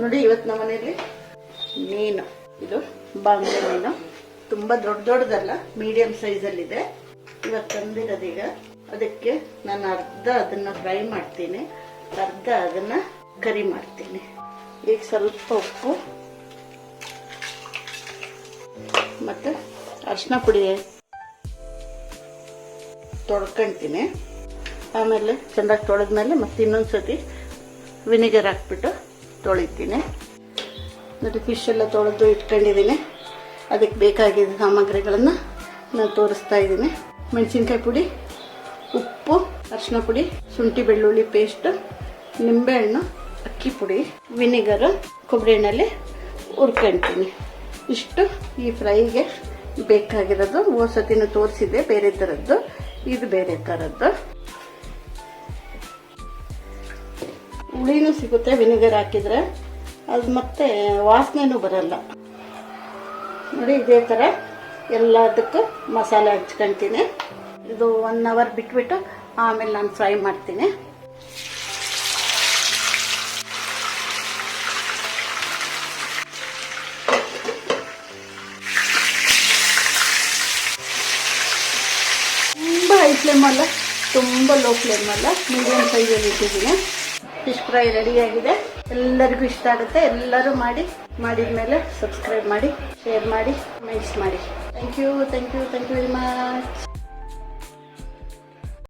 ನೋಡಿ ಇವತ್ತು ನಮ್ಮ ಮನೆಯಲ್ಲಿ ಮೀನು, ಇದು ಬಾಂಗ್ಡೆ ಮೀನು, ತುಂಬ ದೊಡ್ಡದಲ್ಲ, ಮೀಡಿಯಂ ಸೈಜಲ್ಲಿದೆ. ಇವತ್ತು ತಂದಿರೋದೀಗ. ಅದಕ್ಕೆ ನಾನು ಅರ್ಧ ಅದನ್ನು ಫ್ರೈ ಮಾಡ್ತೀನಿ, ಅರ್ಧ ಅದನ್ನು ಕರಿ ಮಾಡ್ತೀನಿ. ಈಗ ಸ್ವಲ್ಪ ಉಪ್ಪು ಮತ್ತು ಅರಿಶಿನ ಪುಡಿ ತೊಳ್ಕೊಳ್ತೀನಿ. ಆಮೇಲೆ ಚೆಂದಾಗಿ ತೊಳೆದ್ಮೇಲೆ ಮತ್ತೆ ಇನ್ನೊಂದು ಸತಿ ವಿನಿಗರ್ ಹಾಕ್ಬಿಟ್ಟು ತೊಳಿತೀನಿ. ಮತ್ತು ಫಿಶ್ ಎಲ್ಲ ತೊಳೆದು ಇಟ್ಕೊಂಡಿದ್ದೀನಿ. ಅದಕ್ಕೆ ಬೇಕಾಗಿದ್ದ ಸಾಮಗ್ರಿಗಳನ್ನು ನಾನು ತೋರಿಸ್ತಾ ಇದ್ದೀನಿ. ಮೆಣಸಿನ್ಕಾಯಿ ಪುಡಿ, ಉಪ್ಪು, ಅರಿಶಿನ ಪುಡಿ, ಶುಂಠಿ ಬೆಳ್ಳುಳ್ಳಿ ಪೇಸ್ಟ್, ನಿಂಬೆಹಣ್ಣು, ಅಕ್ಕಿ ಪುಡಿ, ವಿನಿಗರು, ಕೊಬ್ಬರಿ ಎಣ್ಣೆಯಲ್ಲಿ ಹುರ್ಕೊಳ್ತೀನಿ. ಇಷ್ಟು ಈ ಫ್ರೈಗೆ ಬೇಕಾಗಿರೋದು. ಹೋದ ಸತಿನೂ ತೋರಿಸಿದೆ ಬೇರೆ ಥರದ್ದು, ಇದು ಬೇರೆ ಥರದ್ದು. ಹುಳಿನೂ ಸಿಗುತ್ತೆ ವಿನಿಗರ್ ಹಾಕಿದರೆ, ಅದು ಮತ್ತೆ ವಾಸನೆನೂ ಬರಲ್ಲ. ನೋಡಿ ಇದೇ ಥರ ಎಲ್ಲದಕ್ಕೂ ಮಸಾಲೆ ಹಚ್ಕೊಳ್ತೀನಿ. ಇದು 1 ಅವರ್ ಬಿಟ್ಬಿಟ್ಟು ಆಮೇಲೆ ನಾನು ಫ್ರೈ ಮಾಡ್ತೀನಿ. ತುಂಬ ಹೈ ಫ್ಲೇಮಲ್ಲ, ತುಂಬ ಲೋ ಫ್ಲೇಮಲ್ಲ, ಮೀಡಿಯಂ ಸೈಜಲ್ಲಿ ಇಟ್ಟಿದ್ದೀನಿ. ಫಿಶ್ ಫ್ರೈ ರೆಡಿಯಾಗಿದೆ. ಎಲ್ಲರಿಗೂ ಇಷ್ಟ ಆಗುತ್ತೆ. ಎಲ್ಲರೂ ಮಾಡಿದ ಮೇಲೆ ಸಬ್ಸ್ಕ್ರೈಬ್ ಮಾಡಿ, ಶೇರ್ ಮಾಡಿ, ಕಮೆಂಟ್ಸ್ ಮಾಡಿ. Thank you very much.